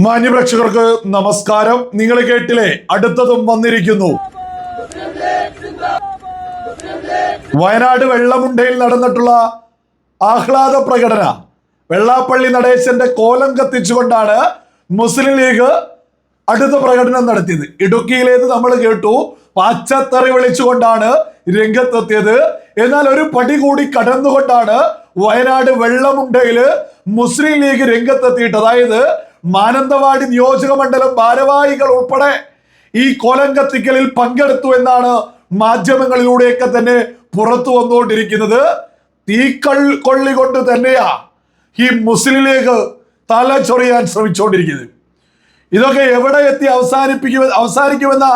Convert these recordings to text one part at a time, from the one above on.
മാന്യപ്രേക്ഷകർക്ക് നമസ്കാരം. നിങ്ങൾ കേട്ടില്ലേ, അടുത്തതും വന്നിരിക്കുന്നു. വയനാട് വെള്ളമുണ്ടയിൽ നടന്നിട്ടുള്ള ആഹ്ലാദ പ്രകടന വെള്ളാപ്പള്ളി നടേശന്റെ കോലം കത്തിച്ചുകൊണ്ടാണ് മുസ്ലിം ലീഗ് അടുത്ത പ്രകടനം നടത്തിയത്. ഇടുക്കിയിലേത് നമ്മൾ കേട്ടു, പാച്ചത്തറി വിളിച്ചുകൊണ്ടാണ് രംഗത്തെത്തിയത്. എന്നാൽ ഒരു പടി കൂടി കടന്നുകൊണ്ടാണ് വയനാട് വെള്ളമുണ്ടയില് മുസ്ലിം ലീഗ് രംഗത്തെത്തിയിട്ട്, അതായത് മാനന്തവാടി നിയോജക മണ്ഡലം ഭാരവാഹികൾ ഉൾപ്പെടെ ഈ കോലം കത്തിക്കലിൽ പങ്കെടുത്തു എന്നാണ് മാധ്യമങ്ങളിലൂടെയൊക്കെ തന്നെ പുറത്തു വന്നുകൊണ്ടിരിക്കുന്നത്. തീക്കൊള്ളി കൊണ്ട് തന്നെയാ ഈ മുസ്ലിം ലീഗ് തല ചൊറിയാൻ ശ്രമിച്ചുകൊണ്ടിരിക്കുന്നത്. ഇതൊക്കെ എവിടെ എത്തി അവസാനിക്കുമെന്ന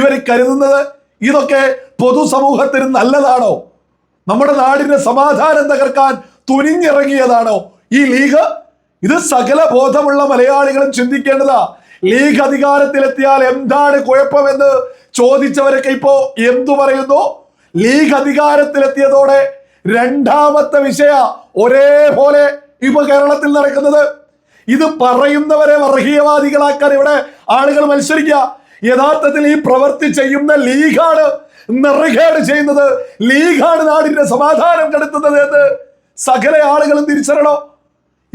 ഇവർ കരുതുന്നത്? ഇതൊക്കെ പൊതുസമൂഹത്തിന് നല്ലതാണോ? നമ്മുടെ നാടിന്റെ സമാധാനം തകർക്കാൻ തുനിഞ്ഞിറങ്ങിയതാണോ ഈ ലീഗ്? ഇത് സകല ബോധമുള്ള മലയാളികളും ചിന്തിക്കേണ്ടതാ. ലീഗ് അധികാരത്തിലെത്തിയാൽ എന്താണ് കുഴപ്പമെന്ന് ചോദിച്ചവരൊക്കെ ഇപ്പോ എന്തു പറയുന്നു? ലീഗ് അധികാരത്തിലെത്തിയതോടെ രണ്ടാമത്തെ വിഷയ ഒരേപോലെ ഇപ്പൊ കേരളത്തിൽ നടക്കുന്നത്. ഇത് പറയുന്നവരെ വർഗീയവാദികളാക്കാൻ ഇവിടെ ആളുകൾ മത്സരിക്കുക. യഥാർത്ഥത്തിൽ ഈ പ്രവൃത്തി ചെയ്യുന്ന ലീഗാണ് നെറുകേട് ചെയ്യുന്നത്, ലീഗാണ് നാടിന്റെ സമാധാനം കെടുത്തുന്നത് എന്ന് സകല ആളുകളും തിരിച്ചറിയണോ?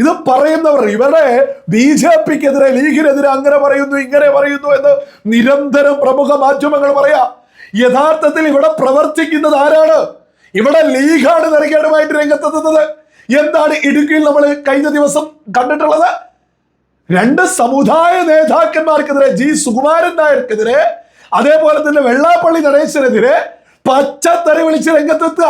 ഇത് പറയുന്നവർ ഇവരുടെ BJPക്കെതിരെ, ലീഗിനെതിരെ അങ്ങനെ പറയുന്നു ഇങ്ങനെ പറയുന്നു എന്ന് നിരന്തരം പ്രമുഖ മാധ്യമങ്ങൾ പറയാ. യഥാർത്ഥത്തിൽ ഇവിടെ പ്രവർത്തിക്കുന്നത് ആരാണ്? ഇവിടെ ലീഗാണ് നെറുകേടുമായിട്ട് രംഗത്തെത്തുന്നത്. എന്താണ് ഇടുക്കിയിൽ നമ്മൾ കഴിഞ്ഞ ദിവസം കണ്ടിട്ടുള്ളത്? രണ്ട് സമുദായ നേതാക്കന്മാർക്കെതിരെ, G. സുകുമാരൻ നായർക്കെതിരെ, അതേപോലെ തന്നെ വെള്ളാപ്പള്ളി നടേശനെതിരെ പച്ചത്തറി വിളിച്ച് രംഗത്തെത്തുക.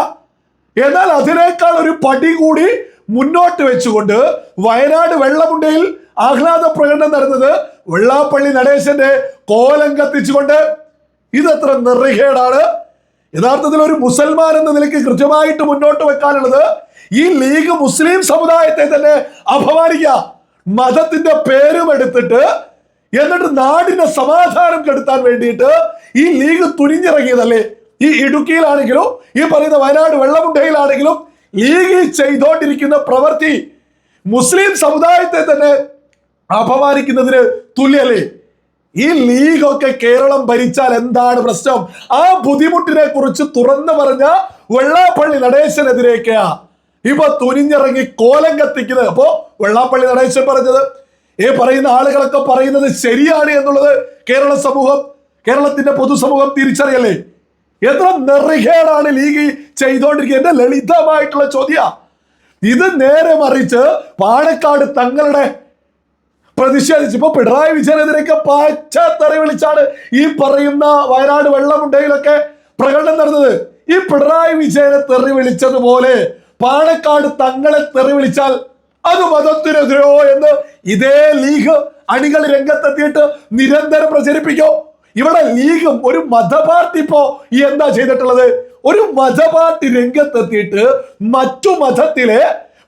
എന്നാൽ അതിനേക്കാൾ ഒരു പടി കൂടി മുന്നോട്ട് വെച്ചുകൊണ്ട് വയനാട് വെള്ളമുണ്ടയിൽ ആഹ്ലാദ പ്രകടനം നടന്നത് വെള്ളാപ്പള്ളി നടേശന്റെ കോലം കത്തിച്ചുകൊണ്ട്. ഇതെത്ര നെറുകേടാണ്! യഥാർത്ഥത്തിൽ ഒരു മുസൽമാൻ എന്ന നിലയ്ക്ക് കൃത്യമായിട്ട് മുന്നോട്ട് വെക്കാനുള്ളത് ഈ ലീഗ് മുസ്ലിം സമുദായത്തെ തന്നെ അപമാനിക്കുക, മതത്തിന്റെ പേരും എടുത്തിട്ട്, എന്നിട്ട് നാടിന്റെ സമാധാനം കെടുത്താൻ വേണ്ടിയിട്ട് ഈ ലീഗ് തുനിഞ്ഞിറങ്ങിയതല്ലേ? ഈ ഇടുക്കിയിലാണെങ്കിലും ഈ പറയുന്ന വയനാട് വെള്ളമുണ്ടയിലാണെങ്കിലും ലീഗ് ചെയ്തോണ്ടിരിക്കുന്ന പ്രവൃത്തി മുസ്ലിം സമുദായത്തെ തന്നെ അപമാനിക്കുന്നതിന് തുല്യല്ലേ? ഈ ലീഗൊക്കെ കേരളം ഭരിച്ചാൽ എന്താണ് പ്രശ്നം? ആ ബുദ്ധിമുട്ടിനെ കുറിച്ച് തുറന്നു പറഞ്ഞ വെള്ളാപ്പള്ളി നടേശനെതിരേക്കാ ഇപ്പൊ തുനിഞ്ഞിറങ്ങി കോലം കത്തിക്കുന്നത്. അപ്പോ വെള്ളാപ്പള്ളി നടേശൻ പറഞ്ഞത്, പറയുന്ന ആളുകളൊക്കെ പറയുന്നത് ശരിയാണ് എന്നുള്ളത് കേരള സമൂഹം, കേരളത്തിന്റെ പൊതുസമൂഹം തിരിച്ചറിയല്ലേ? എത്ര നെറുകേടാണ് ലീഗ് ചെയ്തോണ്ടിരിക്കുക? എന്റെ ലളിതമായിട്ടുള്ള ചോദ്യ. ഇത് നേരെ മറിച്ച് പാണക്കാട് തങ്ങളുടെ പ്രതിഷേധിച്ച് ഇപ്പൊ പിണറായി വിജയനെതിരെയൊക്കെ പച്ചത്തറി വിളിച്ചാണ് ഈ പറയുന്ന വയനാട് വെള്ളമുണ്ടയിലൊക്കെ പ്രകടനം നടന്നത്. ഈ പിണറായി വിജയനെ തെറി വിളിച്ചതുപോലെ പാണക്കാട് തങ്ങളെ തെറി വിളിച്ചാൽ അത് മതത്തിനെതിരോ എന്ന് ഇതേ ലീഗ് അണികൾ രംഗത്തെത്തിയിട്ട് നിരന്തരം പ്രചരിപ്പിക്കോ? ഇവിടെ ലീഗും ഒരു മതപാർട്ടി ഇപ്പോ എന്താ ചെയ്തിട്ടുള്ളത്? ഒരു മതപാർട്ടി രംഗത്തെത്തിയിട്ട് മറ്റു മതത്തിലെ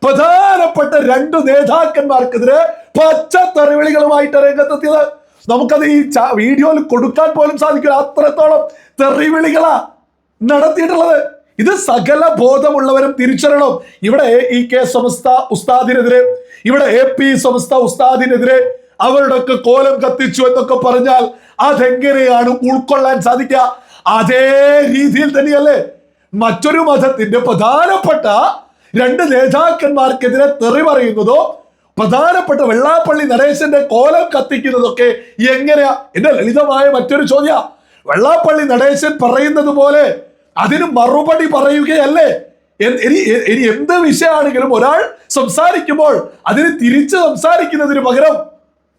പ്രധാനപ്പെട്ട രണ്ട് നേതാക്കന്മാർക്കെതിരെ പച്ചത്തെറിവിളികളുമായിട്ട് രംഗത്തെത്തിയത്. നമുക്കത് ഈ വീഡിയോയിൽ കൊടുക്കാൻ പോലും സാധിക്കില്ല, അത്രത്തോളം തെറിവിളികളാ നടത്തിയിട്ടുള്ളത്. ഇത് സകല ബോധമുള്ളവരും തിരിച്ചറിയണം. ഇവിടെ EK സമസ്ത ഉസ്താദിനെതിരെ, ഇവിടെ AP സമസ്ത ഉസ്താദിനെതിരെ അവരുടെയൊക്കെ കോലം കത്തിച്ചു എന്നൊക്കെ പറഞ്ഞാൽ അതെങ്ങനെയാണ് ഉൾക്കൊള്ളാൻ സാധിക്കുക? അതേ രീതിയിൽ തന്നെയല്ലേ മറ്റൊരു മതത്തിന്റെ പ്രധാനപ്പെട്ട രണ്ട് നേതാക്കന്മാർക്കെതിരെ തെറി പറയുന്നതോ പ്രധാനപ്പെട്ട വെള്ളാപ്പള്ളി നടേശന്റെ കോലം കത്തിക്കുന്നതൊക്കെ എങ്ങനെയാ? എന്റെ ലളിതമായ മറ്റൊരു ചോദ്യ. വെള്ളാപ്പള്ളി നടേശൻ പറയുന്നത് പോലെ അതിന് മറുപടി പറയുകയല്ലേ? ഇനി എന്ത് വിഷയമാണെങ്കിലും ഒരാൾ സംസാരിക്കുമ്പോൾ അതിന് തിരിച്ച് സംസാരിക്കുന്നതിന് പകരം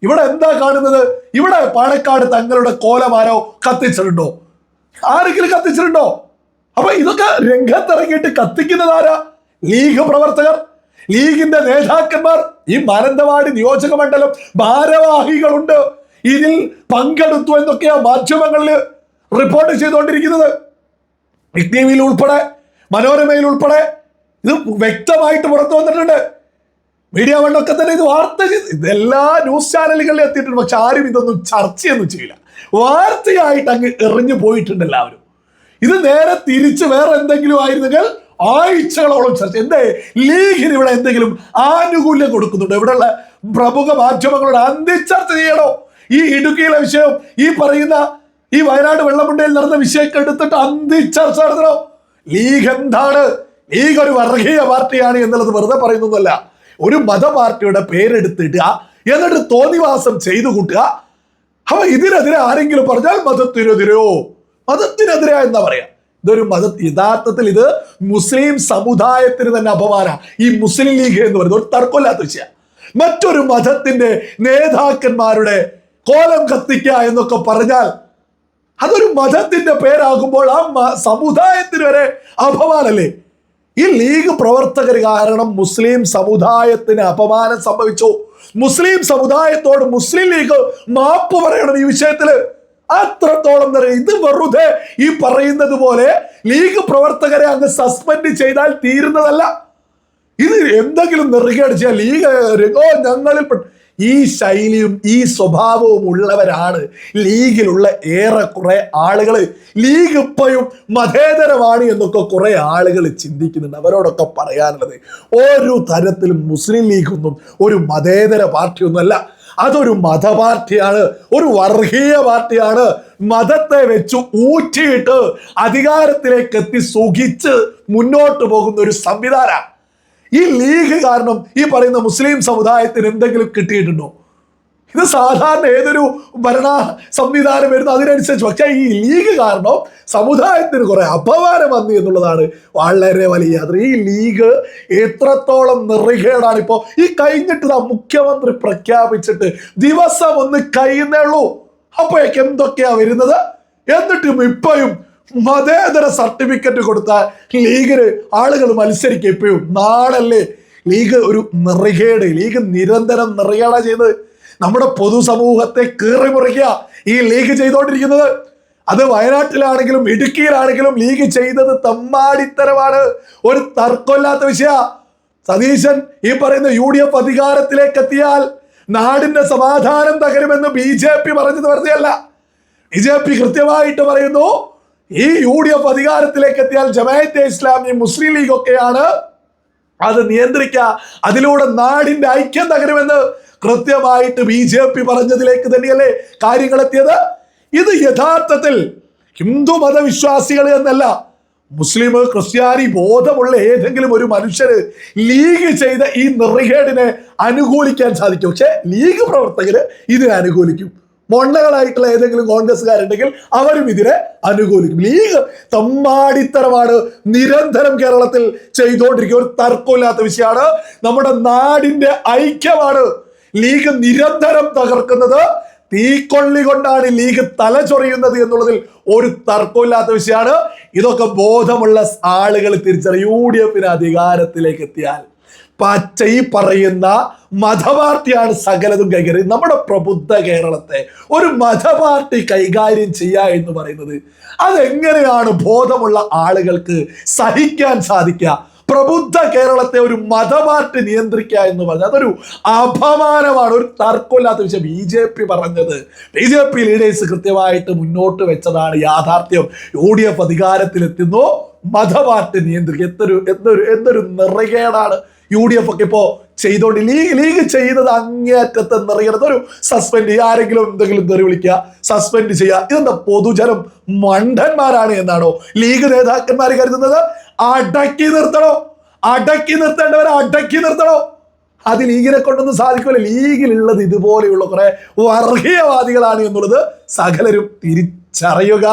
ഇവിടെ എന്താ കാണുന്നത്? ഇവിടെ പാണക്കാട് തങ്ങളുടെ കോലമാരോ കത്തിച്ചിട്ടുണ്ടോ? ആരെങ്കിലും കത്തിച്ചിട്ടുണ്ടോ? അപ്പൊ ഇതൊക്കെ രംഗത്തിറങ്ങിയിട്ട് കത്തിക്കുന്നത് ആരാ? ലീഗ് പ്രവർത്തകർ, ലീഗിന്റെ നേതാക്കന്മാർ, ഈ മാനന്തവാടി നിയോജക മണ്ഡലം ഭാരവാഹികളുണ്ട്. ഇതിൽ പങ്കെടുത്തു എന്നൊക്കെയാ മാധ്യമങ്ങളിൽ റിപ്പോർട്ട് ചെയ്തുകൊണ്ടിരിക്കുന്നത്. TV ഉൾപ്പെടെ, മനോരമയിൽ ഉൾപ്പെടെ ഇത് വ്യക്തമായിട്ട് പുറത്തു വന്നിട്ടുണ്ട്. മീഡിയ വണ്ണൊക്കെ തന്നെ ഇത് വാർത്ത ചെയ്ത് ഇതെല്ലാ ന്യൂസ് ചാനലുകളിൽ എത്തിയിട്ടുണ്ട്. പക്ഷെ ആരും ഇതൊന്നും ചർച്ചയൊന്നും ചെയ്യില്ല, വാർത്തയായിട്ട് അങ്ങ് എറിഞ്ഞു പോയിട്ടുണ്ട് എല്ലാവരും. ഇത് നേരെ തിരിച്ച് വേറെ എന്തെങ്കിലും ആയിരുന്നെങ്കിൽ ആഴ്ചകളോളം ചർച്ച. എന്തേ ലീഗിന് ഇവിടെ എന്തെങ്കിലും ആനുകൂല്യം കൊടുക്കുന്നുണ്ടോ? ഇവിടെയുള്ള പ്രമുഖ മാധ്യമങ്ങളോട് അന്തിച്ചർച്ച ചെയ്യണോ? ഈ ഇടുക്കിയിലെ വിഷയം, ഈ പറയുന്ന ഈ വയനാട് വെള്ളമുണ്ടയിൽ നടന്ന വിഷയമൊക്കെ എടുത്തിട്ട് അന്തിച്ചർച്ച നടത്തണോ? ലീഗ് എന്താണ്? ലീഗ് ഒരു വർഗീയ പാർട്ടിയാണ് എന്നുള്ളത് വെറുതെ പറയുന്നതല്ല. ഒരു മത പാർട്ടിയുടെ പേരെടുത്തിടുക, എന്നിട്ട് തോന്നിവാസം ചെയ്തു കൂട്ടുക. അപ്പൊ ഇതിനെതിരെ ആരെങ്കിലും പറഞ്ഞാൽ മതത്തിനെതിരെ എന്താ പറയാ? ഇതൊരു യഥാർത്ഥത്തിൽ ഇത് മുസ്ലിം സമുദായത്തിന് തന്നെ അപമാന. ഈ മുസ്ലിം ലീഗ് എന്ന് പറയുന്നത് ഒരു തർക്കമില്ലാത്ത വിഷയം. മറ്റൊരു മതത്തിന്റെ നേതാക്കന്മാരുടെ കോലം കത്തിക്കുക എന്നൊക്കെ പറഞ്ഞാൽ അതൊരു മതത്തിന്റെ പേരാകുമ്പോൾ ആ സമുദായത്തിന് വരെ അപമാനല്ലേ? ഈ ലീഗ് പ്രവർത്തകർ കാരണം മുസ്ലിം സമുദായത്തിന് അപമാനം സംഭവിച്ചു. മുസ്ലിം സമുദായത്തോട് മുസ്ലിം ലീഗ് മാപ്പ് പറയണം ഈ വിഷയത്തില്. അത്രത്തോളം ഇത് വെറുതെ ഈ പറയുന്നത് പോലെ ലീഗ് പ്രവർത്തകരെ അങ്ങ് സസ്പെൻഡ് ചെയ്താൽ തീരുന്നതല്ല. ഇത് എന്തെങ്കിലും നെറുകയടിച്ചാൽ ലീഗ് ഞങ്ങളിൽ ഈ ശൈലിയും ഈ സ്വഭാവവും ഉള്ളവരാണ് ലീഗിലുള്ള ഏറെക്കുറെ ആളുകൾ. ലീഗ് ഇപ്പോഴും മതേതരമാണ് എന്നൊക്കെ കുറെ ആളുകൾ ചിന്തിക്കുന്നുണ്ട്. അവരോടൊക്കെ പറയാനുള്ളത്, ഒരു തരത്തിലും മുസ്ലിം ലീഗൊന്നും ഒരു മതേതര പാർട്ടിയൊന്നുമല്ല. അതൊരു മതപാർട്ടിയാണ്, ഒരു വർഗീയ പാർട്ടിയാണ്. മതത്തെ വെച്ച് ഊറ്റിയിട്ട് അധികാരത്തിലേക്ക് എത്തി സുഖിച്ച് മുന്നോട്ട് പോകുന്ന ഒരു സംവിധാനമാണ്. ഈ ലീഗ് കാരണം ഈ പറയുന്ന മുസ്ലിം സമുദായത്തിന് എന്തെങ്കിലും കിട്ടിയിട്ടുണ്ടോ? ഇത് സാധാരണ ഏതൊരു ഭരണ സംവിധാനം വരുന്നു അതിനനുസരിച്ച്. പക്ഷേ ഈ ലീഗ് കാരണം സമുദായത്തിന് കുറെ അപമാനം വന്നു എന്നുള്ളതാണ് വളരെ വലിയ യാത്ര. ഈ ലീഗ് എത്രത്തോളം നെറുകേടാണ്. ഇപ്പോൾ ഈ കഴിഞ്ഞിട്ട് മുഖ്യമന്ത്രി പ്രഖ്യാപിച്ചിട്ട് ദിവസം ഒന്ന് കഴിയുന്നേ ഉള്ളൂ, അപ്പോഴേക്ക് എന്തൊക്കെയാ വരുന്നത്. എന്നിട്ടും ഇപ്പോഴും മതേതര സർട്ടിഫിക്കറ്റ് കൊടുത്താൽ ലീഗിന് ആളുകൾ മത്സരിക്കുക. ഇപ്പോഴും നാളല്ലേ ലീഗ് ഒരു നെറുകേട്. ലീഗ് നിരന്തരം നെറുകേടാ ചെയ്യുന്നത്. നമ്മുടെ പൊതുസമൂഹത്തെ കീറി മുറിക്കുക ഈ ലീഗ് ചെയ്തുകൊണ്ടിരിക്കുന്നത്. അത് വയനാട്ടിലാണെങ്കിലും ഇടുക്കിയിലാണെങ്കിലും ലീഗ് ചെയ്തത് തമ്മാടിത്തരമാണ്. ഒരു തർക്കമില്ലാത്ത വിഷയ. സതീശൻ ഈ പറയുന്ന UDF അധികാരത്തിലേക്ക് എത്തിയാൽ നാടിന്റെ സമാധാനം തകരുമെന്ന് BJP പറഞ്ഞത് വെറുതെയല്ല. BJP കൃത്യമായിട്ട് പറയുന്നു, ഈ UDF അധികാരത്തിലേക്ക് എത്തിയാൽ ജമാഅത്തെ ഇസ്ലാമി മുസ്ലിം ലീഗ് ഒക്കെയാണ് അത് നിയന്ത്രിക്കുക, അതിലൂടെ നാടിന്റെ ഐക്യം തകരുമെന്ന് കൃത്യമായിട്ട് BJP പറഞ്ഞതിലേക്ക് തന്നെയല്ലേ കാര്യങ്ങൾ എത്തിയത്. ഇത് യഥാർത്ഥത്തിൽ ഹിന്ദു മതവിശ്വാസികൾ എന്നല്ല, മുസ്ലിം ക്രിസ്ത്യാനി ബോധമുള്ള ഏതെങ്കിലും ഒരു മനുഷ്യര് ലീഗ് ചെയ്ത ഈ നെറുകേടിനെ അനുകൂലിക്കാൻ സാധിക്കും. പക്ഷെ ലീഗ് പ്രവർത്തകര് ഇതിനെ അനുകൂലിക്കും. മൊണ്ണകളായിട്ടുള്ള ഏതെങ്കിലും കോൺഗ്രസ്സുകാരുണ്ടെങ്കിൽ അവരും ഇതിനെ അനുകൂലിക്കും. ലീഗ് തമ്മാടിത്തരമാണ് നിരന്തരം കേരളത്തിൽ ചെയ്തുകൊണ്ടിരിക്കുക. ഒരു തർക്കമില്ലാത്ത വിഷയമാണ്. നമ്മുടെ നാടിന്റെ ഐക്യമാണ് ലീഗ് നിരന്തരം തകർക്കുന്നത്. തീക്കൊള്ളി കൊണ്ടാണ് ലീഗ് തലചൊറിയുന്നത് എന്നുള്ളതിൽ ഒരു തർക്കമില്ലാത്ത വിഷയമാണ്. ഇതൊക്കെ ബോധമുള്ള ആളുകൾ തിരിച്ചറിയും. UDF അധികാരത്തിലേക്ക് എത്തിയാൽ പച്ച ഈ പറയുന്ന മതപാർട്ടിയാണ് സകലതും കൈകാര്യം. നമ്മുടെ പ്രബുദ്ധ കേരളത്തെ ഒരു മതപാർട്ടി കൈകാര്യം ചെയ്യുക എന്ന് പറയുന്നത് അതെങ്ങനെയാണ് ബോധമുള്ള ആളുകൾക്ക് സഹിക്കാൻ സാധിക്കുക? പ്രബുദ്ധ കേരളത്തെ ഒരു മതപാർട്ടി നിയന്ത്രിക്കുക എന്ന് പറഞ്ഞാൽ അതൊരു അപമാനമാണ്. ഒരു തർക്കമില്ലാത്ത വിഷയം. BJP പറഞ്ഞത്, BJP ലീഡേഴ്സ് കൃത്യമായിട്ട് മുന്നോട്ട് വെച്ചതാണ് യാഥാർത്ഥ്യം. UDF അധികാരത്തിലെത്തുന്നു, മതപാർട്ടി നിയന്ത്രിക്കുക. എന്തൊരു നെറുകേടാണ് UDF ഒക്കെ ഇപ്പോ ചെയ്തോണ്ട്. ലീഗ് ചെയ്യുന്നത് അങ്ങേയറ്റത്തെ നെറുകേട്. ഒരു സസ്പെൻഡ് ചെയ്യുക, ആരെങ്കിലും എന്തെങ്കിലും തെറി വിളിക്കുക, സസ്പെൻഡ് ചെയ്യുക. ഇതെന്താ പൊതുജനം മണ്ടന്മാരാണ് എന്നാണോ ലീഗ് നേതാക്കന്മാർ കരുതുന്നത്? അടക്കി നിർത്തേണ്ടവരെ അടക്കി നിർത്തണോ? അത് ലീഗിനെ കൊണ്ടൊന്നും സാധിക്കില്ല. ലീഗിലുള്ളത് ഇതുപോലെയുള്ള കുറെ വർഗീയവാദികളാണ് എന്നുള്ളത് സകലരും തിരിച്ചറിയുക.